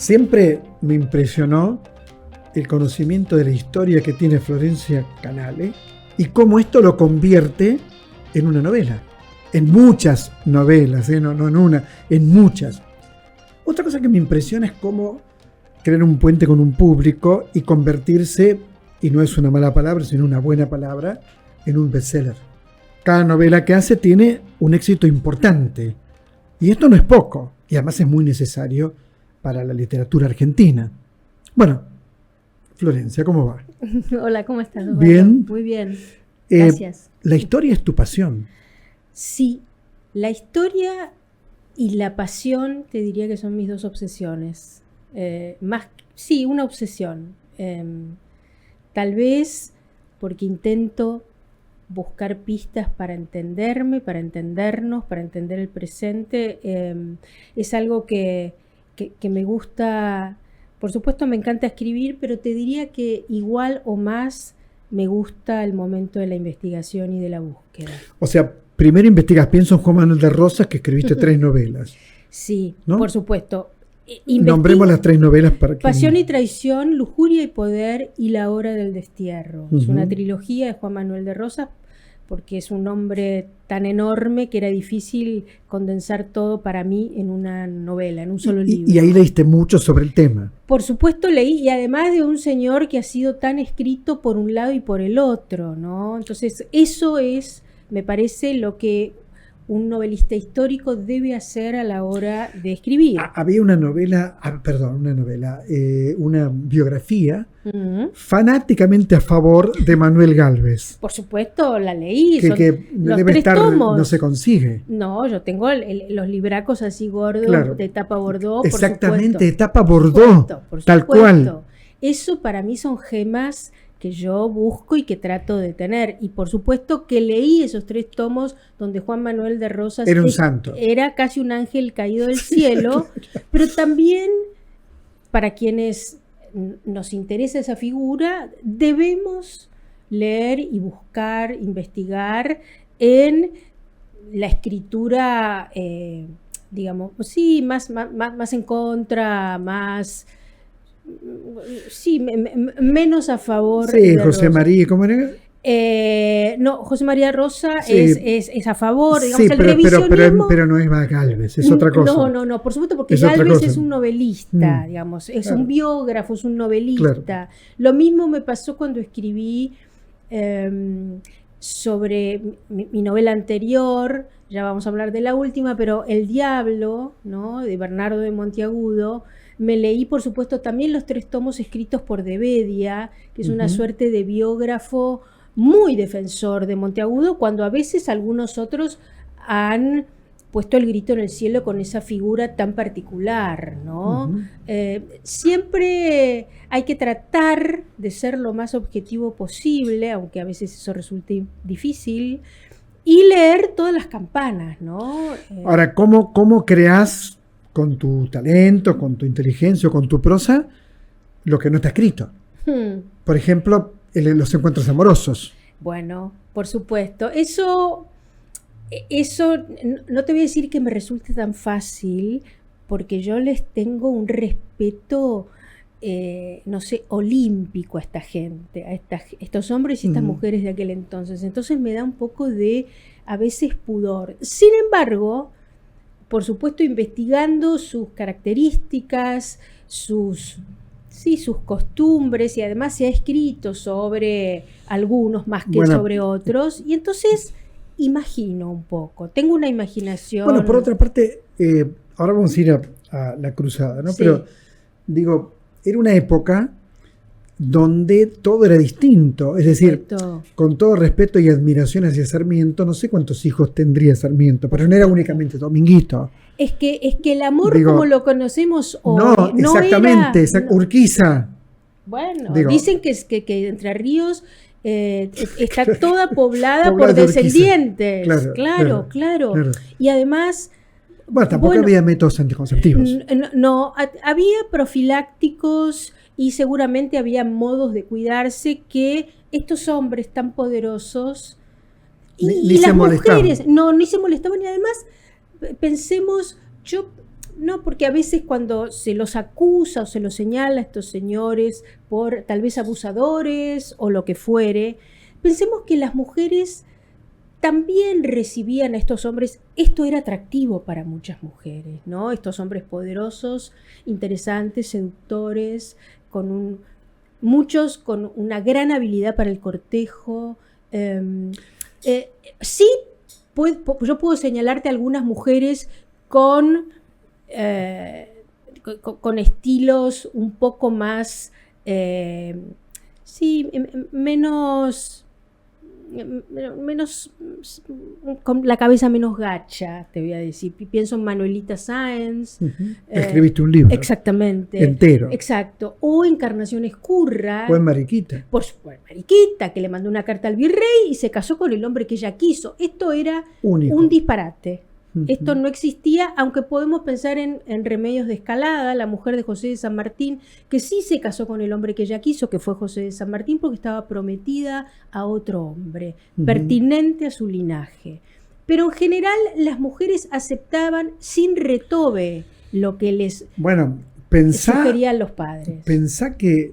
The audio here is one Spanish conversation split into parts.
Siempre me impresionó el conocimiento de la historia que tiene Florencia Canale y cómo esto lo convierte en una novela. En muchas novelas, no en una, en muchas. Otra cosa que me impresiona es cómo crear un puente con un público y convertirse, y no es una mala palabra, sino una buena palabra, en un bestseller. Cada novela que hace tiene un éxito importante. Y esto no es poco, y además es muy necesario para la literatura argentina. Bueno, Florencia, ¿cómo va? Hola, ¿cómo estás? Bien. Muy bien, gracias. La historia es tu pasión. Sí, la historia y la pasión te diría que son mis dos obsesiones. Sí, una obsesión. Tal vez porque intento buscar pistas para entenderme, para entendernos, para entender el presente. Es algo que me gusta. Por supuesto me encanta escribir, pero te diría que igual o más me gusta el momento de la investigación y de la búsqueda. O sea, primero investigas, pienso en Juan Manuel de Rosas, que escribiste 3 novelas. Sí, ¿no? Por supuesto. Nombremos las 3 novelas para que... Pasión y traición, lujuria y poder y la hora del destierro. Es una trilogía de Juan Manuel de Rosas, porque es un nombre tan enorme que era difícil condensar todo para mí en una novela, en un solo libro. Y ahí leíste mucho sobre el tema. Por supuesto leí, y además de un señor que ha sido tan escrito por un lado y por el otro, ¿no? Entonces eso es, me parece, lo que un novelista histórico debe hacer a la hora de escribir. Había una novela, una biografía fanáticamente a favor de Manuel Gálvez. Por supuesto, la leí. Que los debe 3 estar, tomos. No se consigue. No, yo tengo los libracos así gordos, claro, de tapa bordó. Exactamente, de tapa bordó. Tal cual. Eso para mí son gemas que yo busco y que trato de tener. Y por supuesto que leí esos 3 tomos donde Juan Manuel de Rosas era un santo. Era casi un ángel caído del cielo, pero también para quienes nos interesa esa figura, debemos leer y buscar, investigar en la escritura, digamos, sí, más en contra, más... Sí, menos a favor. Sí, José María, ¿cómo era? No, José María Rosa sí. es a favor, digamos, sí, el revisionismo. Pero no es más Gálvez, es otra cosa. No, por supuesto, porque Gálvez es un novelista, digamos, es un biógrafo, es un novelista. Claro. Lo mismo me pasó cuando escribí sobre mi novela anterior, ya vamos a hablar de la última, pero El Diablo, ¿no?, de Bernardo de Monteagudo. Me leí, por supuesto, también los 3 tomos escritos por De Bedia, que es una suerte de biógrafo muy defensor de Monteagudo, cuando a veces algunos otros han puesto el grito en el cielo con esa figura tan particular, ¿no? Siempre hay que tratar de ser lo más objetivo posible, aunque a veces eso resulte difícil, y leer todas las campanas, ¿no? Ahora, ¿cómo creás con tu talento, con tu inteligencia o con tu prosa lo que no está escrito? Por ejemplo, los encuentros amorosos. Bueno, por supuesto. Eso no te voy a decir que me resulte tan fácil, porque yo les tengo un respeto, no sé, olímpico a esta gente, a estos hombres y estas mujeres de aquel entonces. Entonces me da un poco de, a veces, pudor. Sin embargo, por supuesto, investigando sus características, sus costumbres, y además se ha escrito sobre algunos más que sobre otros, y entonces imagino un poco, tengo una imaginación. Bueno, por otra parte, ahora vamos a ir a la cruzada, ¿no? Sí. Pero digo, era una época donde todo era distinto, es decir, con todo respeto y admiración hacia Sarmiento, no sé cuántos hijos tendría Sarmiento, pero no era únicamente Dominguito. Es que el amor, como lo conocemos hoy, no exactamente, era, Urquiza. Bueno, dicen que Entre Ríos está toda poblada por descendientes. Claro. Y además... Bueno, tampoco había métodos anticonceptivos. No, había profilácticos y seguramente había modos de cuidarse que estos hombres tan poderosos y las mujeres ni se molestaban. Y además, pensemos, yo no, porque a veces cuando se los acusa o se los señala a estos señores por tal vez abusadores o lo que fuere, pensemos que las mujeres también recibían a estos hombres. Esto era atractivo para muchas mujeres, ¿no? Estos hombres poderosos, interesantes, seductores, muchos con una gran habilidad para el cortejo. Sí, yo puedo señalarte algunas mujeres con estilos un poco más, sí, menos, con la cabeza menos gacha, te voy a decir. Pienso en Manuelita Sáenz. Escribiste un libro. Exactamente. Entero. Exacto. O Encarnación Escurra. O en Mariquita. Mariquita, que le mandó una carta al virrey y se casó con el hombre que ella quiso. Esto era único. Un disparate. Esto no existía, aunque podemos pensar en Remedios de Escalada, la mujer de José de San Martín, que sí se casó con el hombre que ella quiso, que fue José de San Martín, porque estaba prometida a otro hombre, pertinente a su linaje. Pero en general las mujeres aceptaban sin retobe lo que les sugerían los padres. Pensá que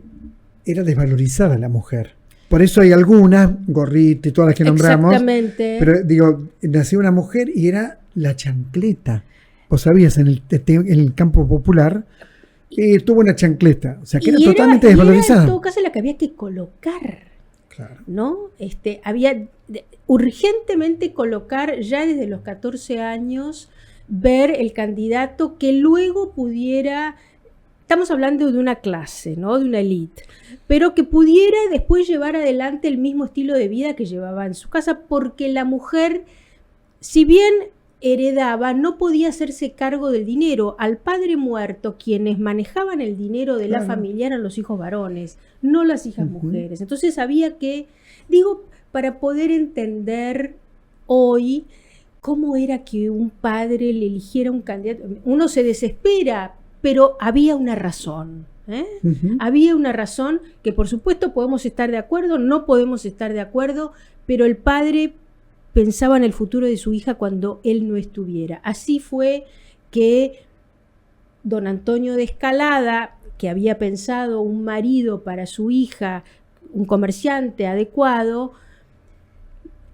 era desvalorizada la mujer. Por eso hay algunas, Gorriti y todas las que nombramos. Exactamente. Pero digo, nació una mujer y era la chancleta. Vos sabías, en el campo popular tuvo una chancleta. O sea, que era totalmente desvalorizada. Era en todo caso la que había que colocar. Claro. ¿No? Había urgentemente colocar ya desde los 14 años, ver el candidato que luego pudiera. Estamos hablando de una clase, ¿no? De una élite, pero que pudiera después llevar adelante el mismo estilo de vida que llevaba en su casa, porque la mujer, si bien heredaba, no podía hacerse cargo del dinero. Al padre muerto, quienes manejaban el dinero de la familia eran los hijos varones, no las hijas mujeres. Entonces había que, para poder entender hoy cómo era que un padre le eligiera un candidato, uno se desespera, pero había una razón. Había una razón que por supuesto podemos estar de acuerdo, no podemos estar de acuerdo, pero el padre pensaba en el futuro de su hija cuando él no estuviera. Así fue que don Antonio de Escalada, que había pensado un marido para su hija, un comerciante adecuado,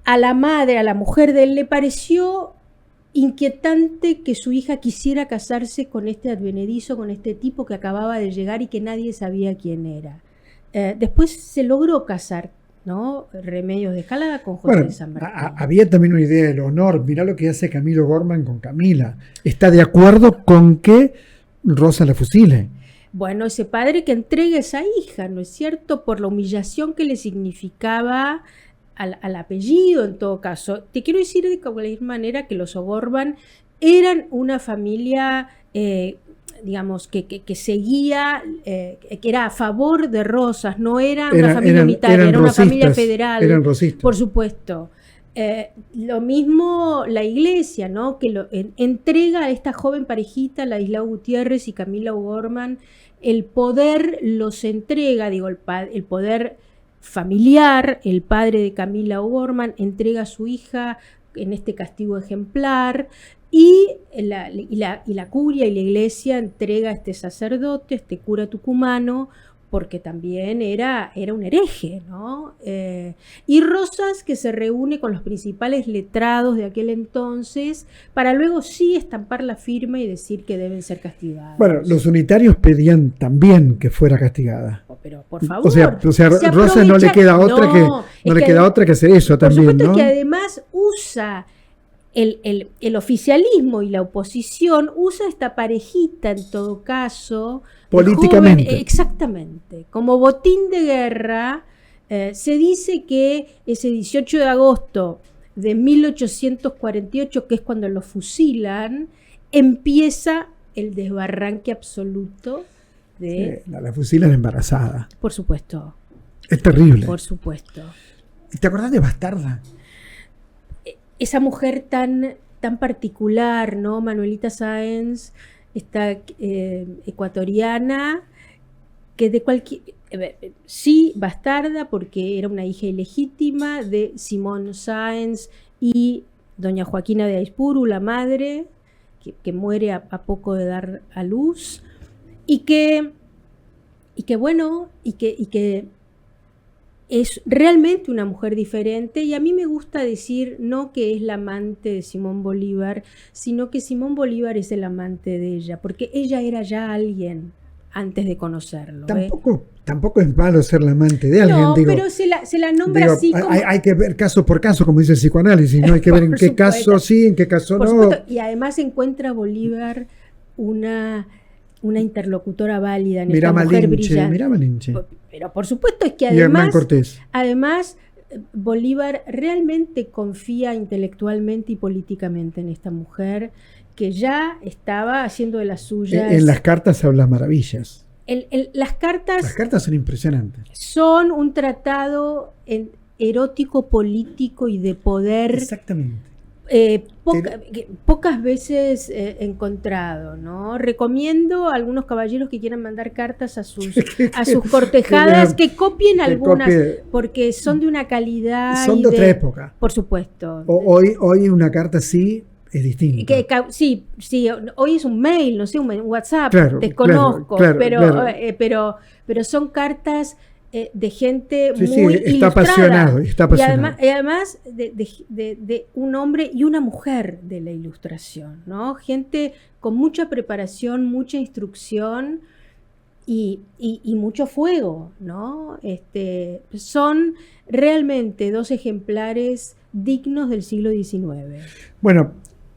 a la madre, a la mujer de él, le pareció inquietante que su hija quisiera casarse con este advenedizo, con este tipo que acababa de llegar y que nadie sabía quién era. Después se logró casar, ¿no? Remedios de Escalada con José de San Martín. Había también una idea del honor. Mirá lo que hace Camilo Gorman con Camila. Está de acuerdo con que Rosa la fusile. Bueno, ese padre que entrega a esa hija, ¿no es cierto? Por la humillación que le significaba al apellido, en todo caso. Te quiero decir de cualquier manera que los O'Gorman eran una familia, digamos, que seguía, que era a favor de Rosas, no era una familia unitaria, era una familia federal. Eran rosistas. Por supuesto. Lo mismo la iglesia, ¿no? Que entrega a esta joven parejita, Ladislao Gutiérrez y Camila O'Gorman, el poder los entrega, el poder familiar. El padre de Camila O'Gorman entrega a su hija en este castigo ejemplar, y la curia y la iglesia entrega a este sacerdote, a este cura tucumano, porque también era un hereje, ¿no? Y Rosas, que se reúne con los principales letrados de aquel entonces para luego sí estampar la firma y decir que deben ser castigados. Bueno, los unitarios pedían también que fuera castigada. Pero por favor. O sea Rosas no le queda otra que hacer eso también, por supuesto, ¿no? que además usa el oficialismo y la oposición, usa esta parejita en todo caso políticamente. Joven, exactamente, como botín de guerra. Se dice que ese 18 de agosto de 1848, que es cuando lo fusilan, empieza el desbarranque absoluto de... Sí, la fusilan embarazada. Por supuesto. Es terrible. Por supuesto. ¿Te acordás de Bastarda? Esa mujer tan particular, ¿no? Manuelita Sáenz, esta ecuatoriana, que de cualquier... sí, bastarda, porque era una hija ilegítima de Simón Sáenz y doña Joaquina de Aispuru, la madre, que muere a poco de dar a luz, y que es realmente una mujer diferente. Y a mí me gusta decir no que es la amante de Simón Bolívar, sino que Simón Bolívar es el amante de ella, porque ella era ya alguien antes de conocerlo. Tampoco es malo ser la amante de alguien. No, pero se la nombra así como... Hay que ver caso por caso, como dice el psicoanálisis, ¿no? Hay que ver en qué caso sí, en qué caso no. Y además encuentra Bolívar una interlocutora válida en esta mujer brillante. Mirá Malinche. Pero por supuesto es que además Bolívar realmente confía intelectualmente y políticamente en esta mujer que ya estaba haciendo de las suyas. En las cartas habla maravillas. Las cartas son impresionantes. Son un tratado erótico, político y de poder. Exactamente. Pocas veces encontrado, ¿no? Recomiendo a algunos caballeros que quieran mandar cartas a sus cortejadas que copien algunas, porque son de una calidad. Son de otra época. Por supuesto. Hoy una carta así es distinta. Sí, hoy es un mail, no sé, un WhatsApp, desconozco, pero son cartas de gente muy está apasionado. Y además de un hombre y una mujer de la ilustración, ¿no? Gente con mucha preparación, mucha instrucción y mucho fuego, ¿no? Son realmente dos ejemplares dignos del siglo XIX. Bueno,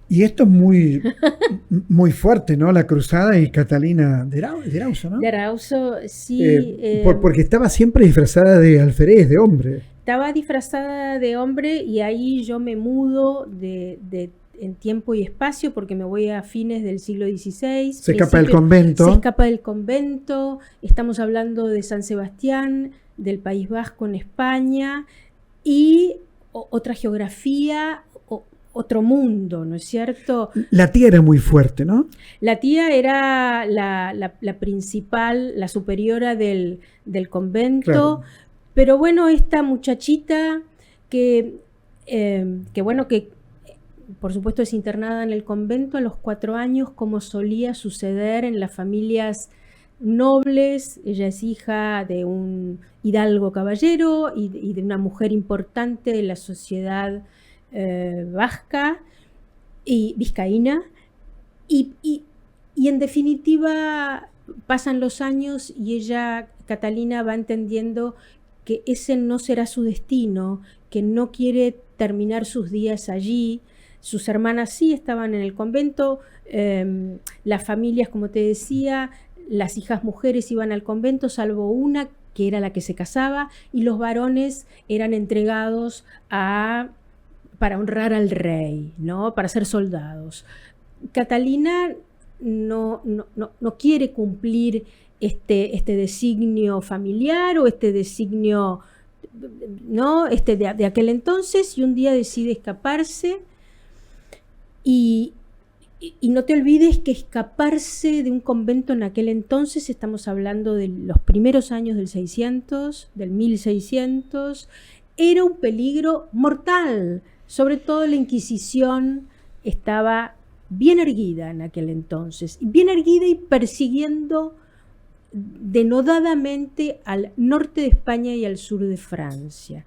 y esto es muy fuerte, ¿no? La cruzada y Catalina de Erauso, ¿no? De Erauso, sí. Porque estaba siempre disfrazada de alférez, de hombre. Estaba disfrazada de hombre y ahí yo me mudo en tiempo y espacio porque me voy a fines del siglo XVI. Se escapa del convento. Se escapa del convento. Estamos hablando de San Sebastián, del País Vasco en España y otra geografía, otro mundo, ¿no es cierto? La tía era muy fuerte, ¿no? La tía era la principal, la superiora del convento, claro. Pero bueno, esta muchachita que por supuesto es internada en el convento a los 4 años, como solía suceder en las familias nobles. Ella es hija de un hidalgo caballero y de una mujer importante de la sociedad vasca y vizcaína, y en definitiva pasan los años y ella, Catalina, va entendiendo que ese no será su destino, que no quiere terminar sus días allí. Sus hermanas sí estaban en el convento, las familias, como te decía, las hijas mujeres iban al convento, salvo una que era la que se casaba, y los varones eran entregados para honrar al rey, ¿no? Para ser soldados. Catalina no quiere cumplir este designio familiar o este designio, ¿no? De aquel entonces, y un día decide escaparse. Y no te olvides que escaparse de un convento en aquel entonces, estamos hablando de los primeros años del 1600, era un peligro mortal. Sobre todo la Inquisición estaba bien erguida en aquel entonces, bien erguida y persiguiendo denodadamente al norte de España y al sur de Francia.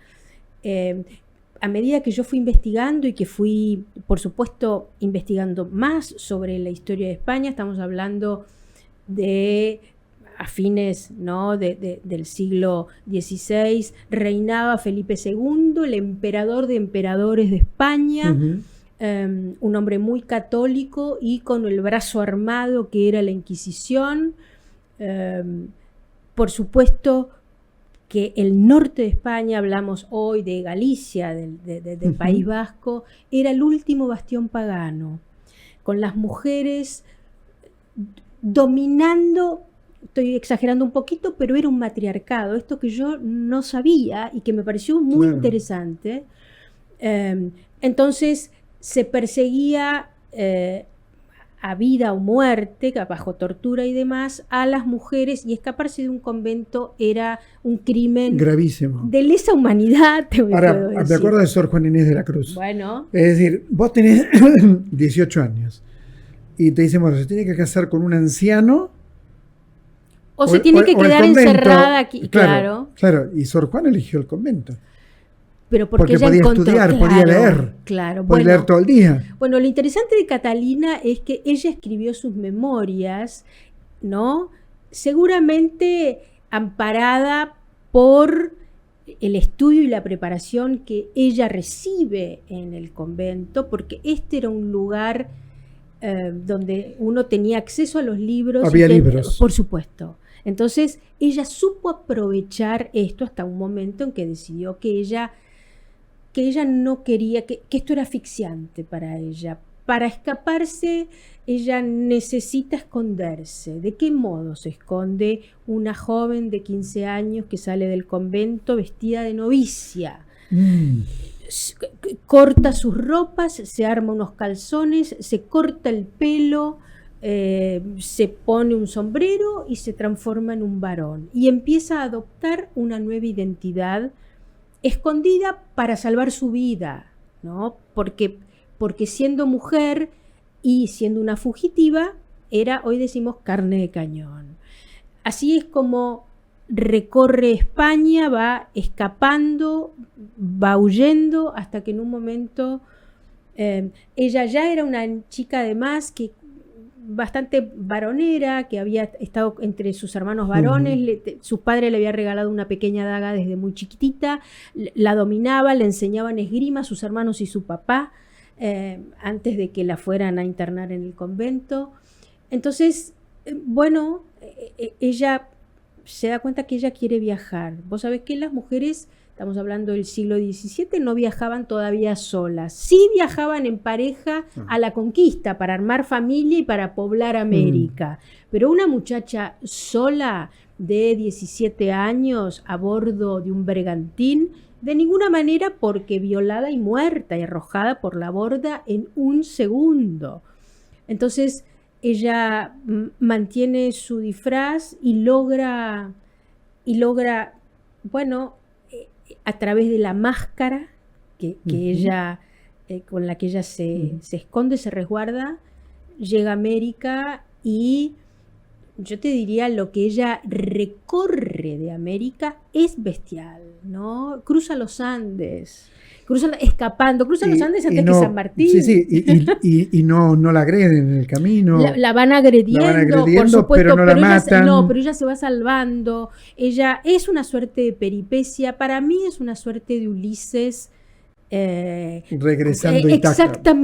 A medida que yo fui investigando y que fui, por supuesto, investigando más sobre la historia de España, estamos hablando a fines, ¿no? del siglo XVI, reinaba Felipe II, el emperador de emperadores de España, un hombre muy católico y con el brazo armado que era la Inquisición. Por supuesto que el norte de España, hablamos hoy de Galicia, del País Vasco, era el último bastión pagano, con las mujeres dominando. Estoy exagerando un poquito, pero era un matriarcado, esto que yo no sabía y que me pareció muy interesante. Entonces se perseguía a vida o muerte, bajo tortura y demás, a las mujeres, y escaparse de un convento era un crimen gravísimo, de lesa humanidad. Ahora, me acuerdo de Sor Juana Inés de la Cruz. Bueno. Es decir, vos tenés 18 años. y te dicen, bueno, se tiene que casar con un anciano. O se tiene que quedar encerrada aquí, claro. Claro, y Sor Juana eligió el convento. Pero porque ella podía encontró, estudiar, claro, podía leer. Claro, podía leer todo el día. Bueno, lo interesante de Catalina es que ella escribió sus memorias, ¿no? Seguramente amparada por el estudio y la preparación que ella recibe en el convento, porque este era un lugar donde uno tenía acceso a los libros. Había libros. Por supuesto. Entonces, ella supo aprovechar esto hasta un momento en que decidió que ella no quería, que esto era asfixiante para ella. Para escaparse, ella necesita esconderse. ¿De qué modo se esconde una joven de 15 años que sale del convento vestida de novicia? Corta sus ropas, se arma unos calzones, se corta el pelo, se pone un sombrero y se transforma en un varón. Y empieza a adoptar una nueva identidad escondida para salvar su vida, ¿no? Porque siendo mujer y siendo una fugitiva, era, hoy decimos, carne de cañón. Así es como recorre España, va escapando, va huyendo, hasta que en un momento ella ya era una chica además que bastante varonera, que había estado entre sus hermanos varones, su padre le había regalado una pequeña daga desde muy chiquitita, la dominaba, le enseñaban esgrima a sus hermanos y su papá, antes de que la fueran a internar en el convento. Entonces, bueno, ella se da cuenta que ella quiere viajar. Vos sabés que las mujeres, estamos hablando del siglo XVII, no viajaban todavía solas. Sí viajaban en pareja a la conquista, para armar familia y para poblar América. Pero una muchacha sola de 17 años a bordo de un bergantín, de ninguna manera, porque violada y muerta y arrojada por la borda en un segundo. Entonces ella mantiene su disfraz y logra, bueno, a través de la máscara que ella, con la que ella se esconde, se resguarda, llega a América y yo te diría, lo que ella recorre de América es bestial, ¿no? Cruza los Andes, cruza los Andes antes que San Martín. Y no la agreden en el camino. La van agrediendo, por supuesto, pero no la matan. Pero ella se va salvando. Ella es una suerte de peripecia. Para mí es una suerte de Ulises. Regresando intacta.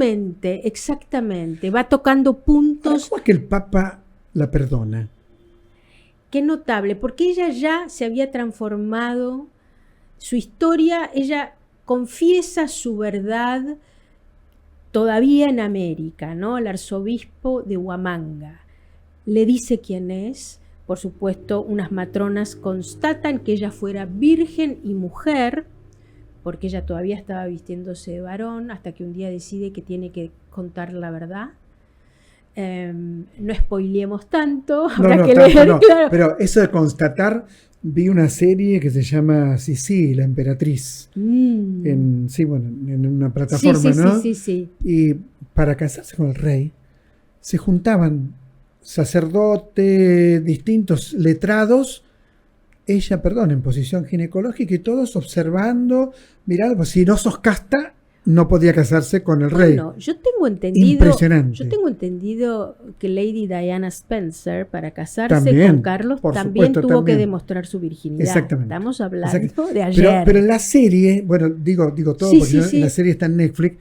Exactamente. Va tocando puntos. ¿Cómo es que el Papa la perdona? Qué notable, porque ella ya se había transformado, su historia, ella confiesa su verdad todavía en América, ¿no? El arzobispo de Huamanga le dice quién es. Por supuesto, unas matronas constatan que ella fuera virgen y mujer, porque ella todavía estaba vistiéndose de varón, hasta que un día decide que tiene que contar la verdad. No spoileemos tanto, habrá que leer. No. Claro. Pero eso de constatar, vi una serie que se llama Sisi, la emperatriz, en una plataforma, ¿no? Sí. Y para casarse con el rey se juntaban sacerdotes, distintos letrados, ella, en posición ginecológica, y todos observando, mirá, pues si no sos casta, no podía casarse con el rey. Bueno, yo tengo entendido que Lady Diana Spencer, para casarse con Carlos, también tuvo que demostrar su virginidad. Exactamente. Estamos hablando de ayer. Pero en la serie, bueno, digo todo porque la serie está en Netflix,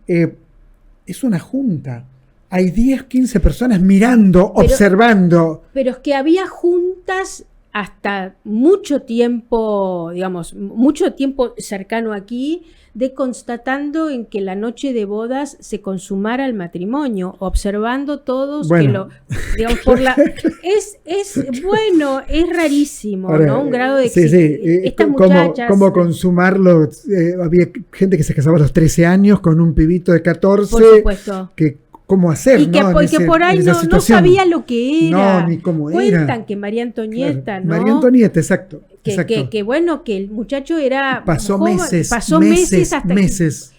es una junta. Hay 10, 15 personas mirando, observando. Pero es que había juntas hasta mucho tiempo, mucho tiempo cercano aquí, de constatando en que la noche de bodas se consumara el matrimonio, observando todos que es rarísimo. Ahora, ¿no? Un grado de estas muchachas, cómo consumarlo. Había gente que se casaba a los 13 años con un pibito de 14. Por supuesto. Cómo hacer, y que, ¿no? Porque por ahí no sabía lo que era. No, ni cómo Cuentan era. Que María Antonieta, claro. ¿no? María Antonieta, exacto. Que el muchacho era pasó joven, meses hasta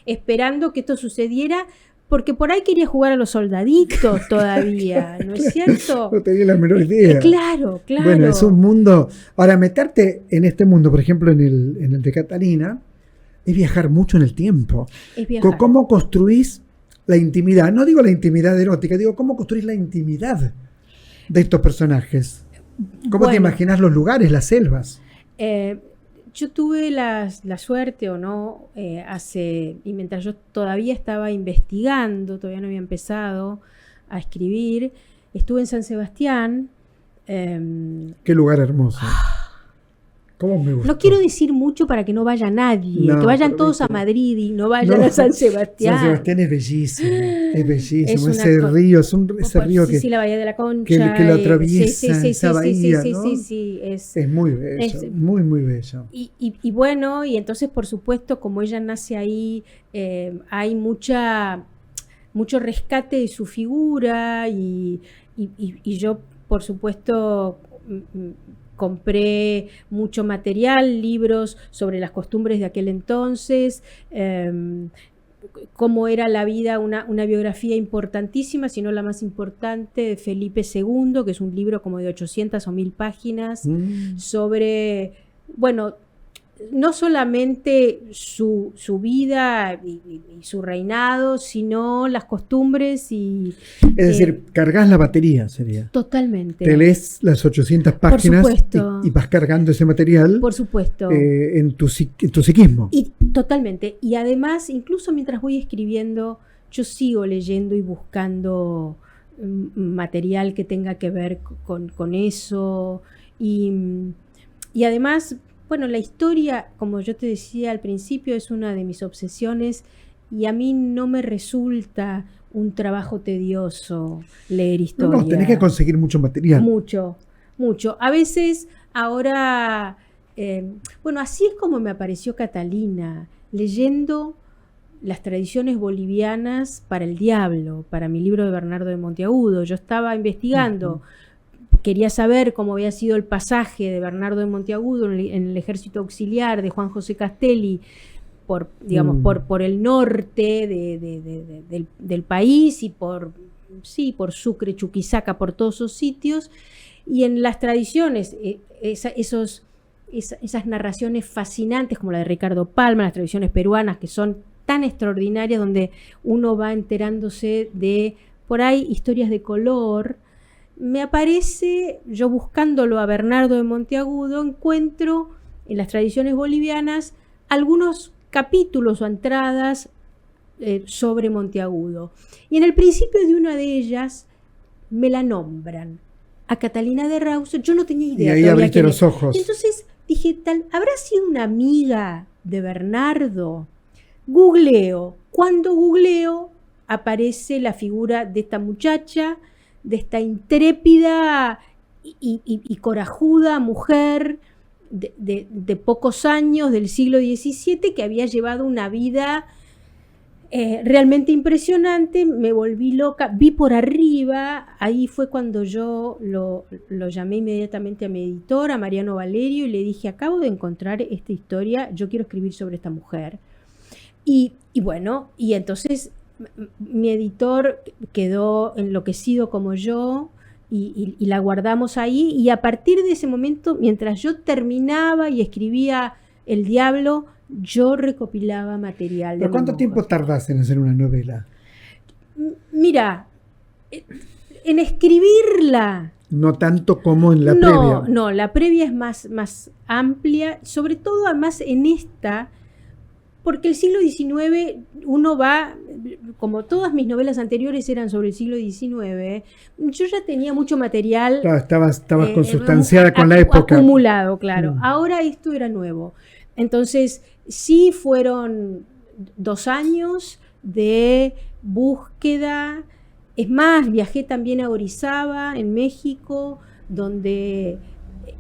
esperando que esto sucediera, porque por ahí quería jugar a los soldaditos todavía, ¿no es cierto? No tenía la menor idea. Claro, claro. Bueno, es un mundo. Ahora, meterte en este mundo, por ejemplo, en el de Catalina, es viajar mucho en el tiempo. Es viajar. ¿Cómo construís la intimidad? No digo la intimidad erótica, digo cómo construís la intimidad de estos personajes. ¿Cómo te imaginas los lugares, las selvas? Yo tuve la suerte, o no, y mientras yo todavía estaba investigando, todavía no había empezado a escribir, estuve en San Sebastián. Qué lugar hermoso. ¿Cómo me gustó? No quiero decir mucho para que no vaya nadie, No, que vayan pero todos viste, a Madrid y no vayan a San Sebastián. San Sebastián es bellísimo, es bellísimo. Es Ese una río, ese río sí, que, sí, la Bahía de la Concha. que lo atraviesa, esa bahía, sí, ¿no? sí, Es muy bello, muy, muy bello. Y bueno, y entonces, por supuesto, como ella nace ahí, hay mucho rescate de su figura y yo, por supuesto, compré mucho material, libros sobre las costumbres de aquel entonces, cómo era la vida, una biografía importantísima, si no la más importante, de Felipe II, que es un libro como de 800 o 1000 páginas, sobre, bueno, no solamente su vida y su reinado, sino las costumbres y... Es decir, cargas la batería, sería. Totalmente. Te lees las 800 páginas y vas cargando ese material. Por supuesto. En tu psiquismo. Y totalmente. Y además, incluso mientras voy escribiendo, yo sigo leyendo y buscando material que tenga que ver con eso. Y además... Bueno, la historia, como yo te decía al principio, es una de mis obsesiones y a mí no me resulta un trabajo tedioso leer historia. No, tenés que conseguir mucho material. Mucho. A veces, ahora, bueno, así es como me apareció Catalina, leyendo las tradiciones bolivianas para el diablo, para mi libro de Bernardo de Monteagudo. Yo estaba investigando... Quería saber cómo había sido el pasaje de Bernardo de Monteagudo en el ejército auxiliar de Juan José Castelli por el norte del país y por Sucre, Chuquisaca, por todos esos sitios. Y en las tradiciones, esas narraciones fascinantes como la de Ricardo Palma, las tradiciones peruanas que son tan extraordinarias, donde uno va enterándose de, por ahí, historias de color. Me aparece, yo buscándolo a Bernardo de Monteagudo, encuentro en las tradiciones bolivianas algunos capítulos o entradas sobre Monteagudo. Y en el principio de una de ellas me la nombran, a Catalina de Rauso. Yo no tenía idea. Y ahí abriste los ojos. Y entonces dije, ¿habrá sido una amiga de Bernardo? Googleo. Cuando googleo, aparece la figura de esta muchacha, de esta intrépida y corajuda mujer de pocos años del siglo XVII que había llevado una vida realmente impresionante. Me volví loca, vi por arriba, ahí fue cuando yo lo llamé inmediatamente a mi editor, a Mariano Valerio, y le dije, acabo de encontrar esta historia, yo quiero escribir sobre esta mujer. Y bueno, y entonces... Mi editor quedó enloquecido como yo y la guardamos ahí, y a partir de ese momento, mientras yo terminaba y escribía El Diablo, yo recopilaba material. ¿Pero cuánto tiempo tardás en hacer una novela? Mira, en escribirla... No tanto como en la previa. No, la previa es más amplia, sobre todo además en esta... Porque el siglo XIX, uno va, como todas mis novelas anteriores eran sobre el siglo XIX, yo ya tenía mucho material. Claro, estabas consustanciada con la época. Acumulado, claro. Ahora esto era nuevo. Entonces, sí fueron 2 años de búsqueda. Es más, viajé también a Orizaba, en México, donde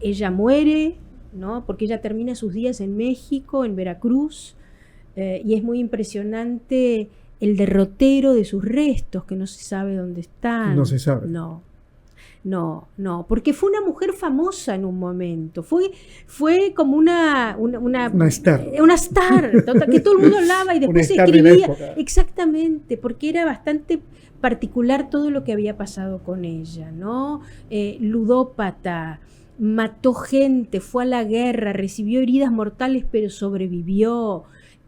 ella muere, ¿no? Porque ella termina sus días en México, en Veracruz. Y es muy impresionante el derrotero de sus restos, que no se sabe dónde están. No se sabe. No. No, porque fue una mujer famosa en un momento. Fue como una star. Una star, total, que todo el mundo hablaba y después escribía. Exactamente, porque era bastante particular todo lo que había pasado con ella, ¿no? Ludópata, mató gente, fue a la guerra, recibió heridas mortales, pero sobrevivió,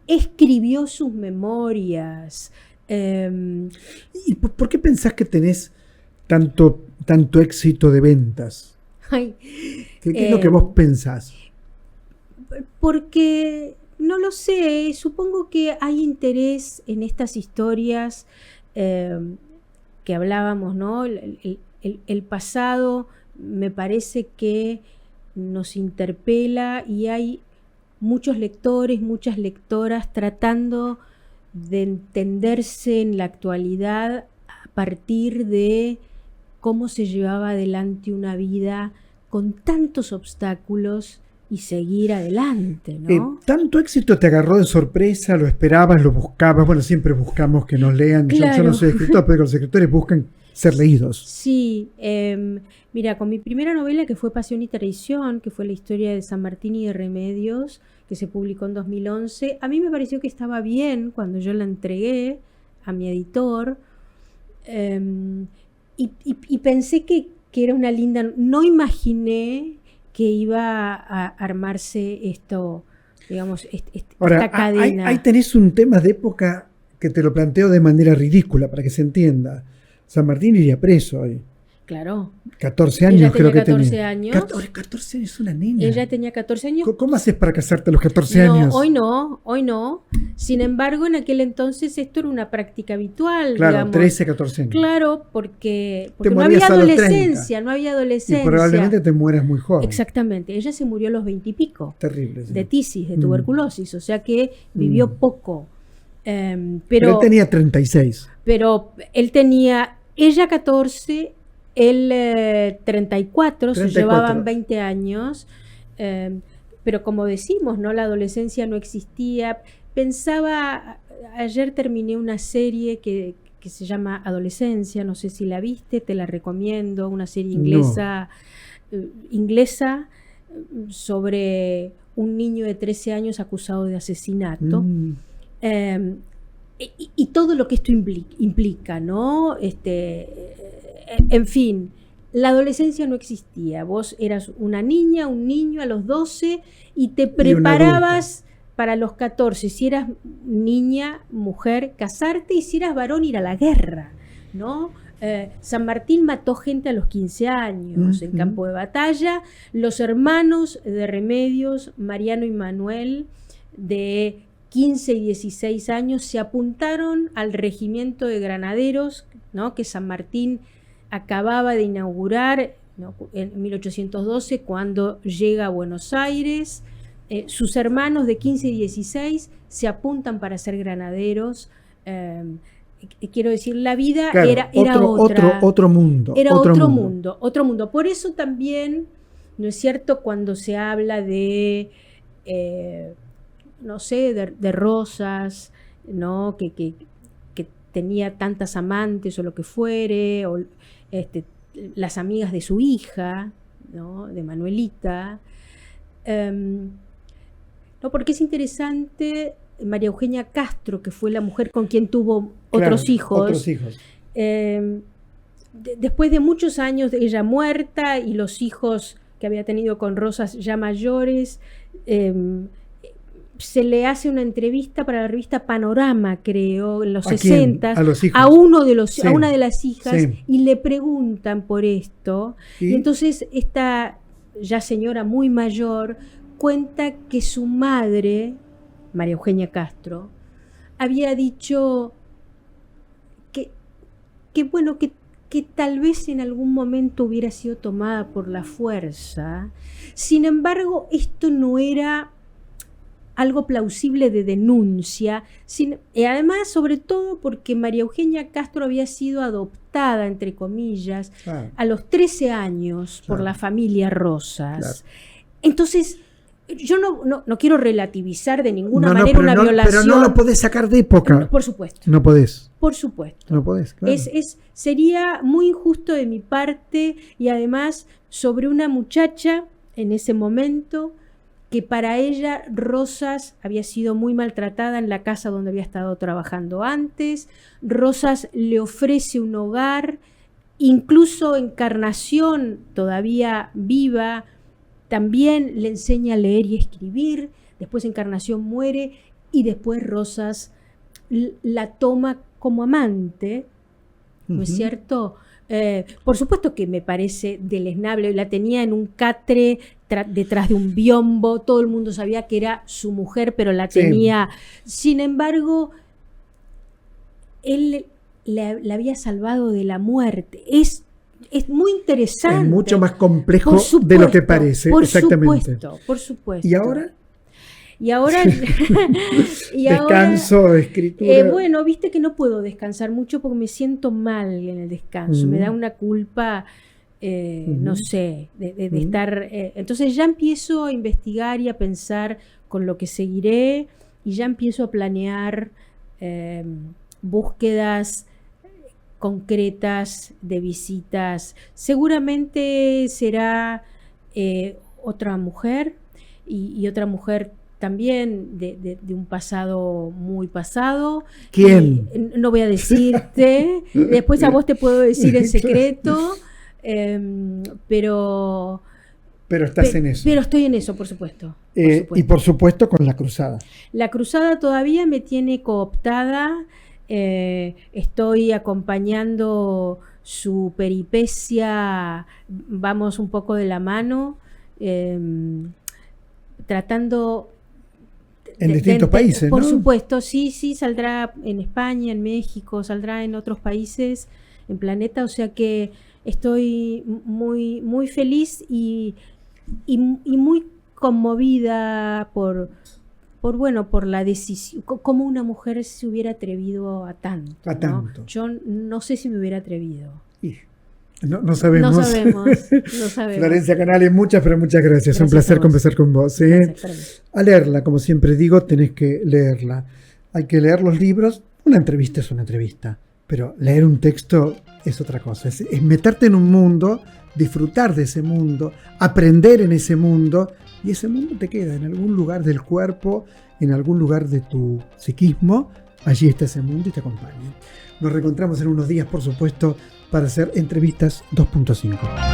escribió sus memorias. ¿Y por qué pensás que tenés tanto éxito de ventas? Ay, ¿Qué es lo que vos pensás? Porque, no lo sé, supongo que hay interés en estas historias que hablábamos, ¿no? El pasado me parece que nos interpela y hay muchos lectores, muchas lectoras tratando de entenderse en la actualidad a partir de cómo se llevaba adelante una vida con tantos obstáculos y seguir adelante, ¿no? ¿Tanto éxito te agarró de sorpresa? ¿Lo esperabas? ¿Lo buscabas? Bueno, siempre buscamos que nos lean. Claro. Yo no soy escritor, pero los escritores buscan ser leídos. Sí, mira, con mi primera novela, que fue Pasión y Traición, que fue la historia de San Martín y de Remedios, que se publicó en 2011, a mí me pareció que estaba bien cuando yo la entregué a mi editor, y pensé que era una linda... No imaginé que iba a armarse esto, digamos, Ahora, esta cadena. Ahí tenés un tema de época que te lo planteo de manera ridícula, para que se entienda. San Martín iría preso hoy. Claro. 14 años creo que tenía. 14 años. 14 años es una niña. Ella tenía 14 años. ¿Cómo haces para casarte a los 14 años? Hoy no. Sin embargo, en aquel entonces esto era una práctica habitual. Claro, digamos. 13, 14 años. Claro, porque no había adolescencia, Y probablemente te mueras muy joven. Exactamente. Ella se murió a los 20 y pico. Terrible. Sí. De tisis, de tuberculosis. O sea que vivió poco. Pero él tenía 36. Pero él tenía, ella 14, él 34, se llevaban 20 años. Pero como decimos, ¿no? La adolescencia no existía. Pensaba, ayer terminé una serie que se llama Adolescencia, no sé si la viste, te la recomiendo, una serie inglesa sobre un niño de 13 años acusado de asesinato. Y todo lo que esto implica, ¿no? En fin, la adolescencia no existía. Vos eras una niña, un niño a los 12 y te preparabas para los 14. Si eras niña, mujer, casarte, y si eras varón, ir a la guerra, ¿no? San Martín mató gente a los 15 años en campo de batalla. Los hermanos de Remedios, Mariano y Manuel, de 15 y 16 años, se apuntaron al regimiento de granaderos, ¿no? Que San Martín acababa de inaugurar, ¿no? En 1812, cuando llega a Buenos Aires. Sus hermanos de 15 y 16 se apuntan para ser granaderos. Quiero decir, la vida era otro mundo. Era otro mundo. Por eso también, ¿no es cierto?, cuando se habla de, no sé, de Rosas, ¿no?, que tenía tantas amantes o lo que fuere, o las amigas de su hija, ¿no?, de Manuelita. No, porque es interesante, María Eugenia Castro, que fue la mujer con quien tuvo otros hijos. Después de muchos años de ella muerta y los hijos que había tenido con Rosas ya mayores, se le hace una entrevista para la revista Panorama, creo, en los 60, a una de las hijas, y le preguntan por esto. Y entonces esta ya señora muy mayor cuenta que su madre, María Eugenia Castro, había dicho que tal vez en algún momento hubiera sido tomada por la fuerza. Sin embargo, esto no era algo plausible de denuncia, y además, sobre todo, porque María Eugenia Castro había sido adoptada, entre comillas, a los 13 años por la familia Rosas. Entonces, Yo no quiero relativizar de ninguna manera una violación. Pero no lo podés sacar de época. Por supuesto. No podés. Por supuesto. No podés, claro. Sería muy injusto de mi parte, y además sobre una muchacha en ese momento que para ella Rosas había sido muy maltratada en la casa donde había estado trabajando antes. Rosas le ofrece un hogar, incluso Encarnación, todavía viva, también le enseña a leer y escribir. Después Encarnación muere y después Rosas la toma como amante, ¿no es cierto? Por supuesto que me parece deleznable. La tenía en un catre detrás de un biombo. Todo el mundo sabía que era su mujer, pero la tenía. Sin embargo, él la había salvado de la muerte. Es muy interesante. Es mucho más complejo de lo que parece. Exactamente. Por supuesto. ¿Y ahora? Descanso, escritura. Bueno, viste que no puedo descansar mucho porque me siento mal en el descanso. Me da una culpa, no sé, de estar. Entonces ya empiezo a investigar y a pensar con lo que seguiré, y ya empiezo a planear búsquedas concretas de visitas. Seguramente será otra mujer y otra mujer también de un pasado muy pasado. ¿Quién? No voy a decirte. Después a vos te puedo decir en secreto. Pero estás en eso. Pero estoy en eso, por supuesto. Y por supuesto con la cruzada. La cruzada todavía me tiene cooptada. Estoy acompañando su peripecia, vamos un poco de la mano, tratando... En distintos países, por ¿no? supuesto, sí, saldrá en España, en México, saldrá en otros países, en Planeta, o sea que estoy muy, muy feliz y muy conmovida por la decisión, como una mujer se hubiera atrevido a tanto. ¿No? Yo no sé si me hubiera atrevido. No sabemos. No sabemos. Florencia Canales, muchas gracias. Un placer conversar con vos. ¿Sí? A leerla, como siempre digo, tenés que leerla. Hay que leer los libros. Una entrevista es una entrevista, pero leer un texto es otra cosa. Es meterte en un mundo, disfrutar de ese mundo, aprender en ese mundo, y ese mundo te queda en algún lugar del cuerpo, en algún lugar de tu psiquismo. Allí está ese mundo y te acompaña. Nos reencontramos en unos días, por supuesto, para hacer entrevistas 2.5.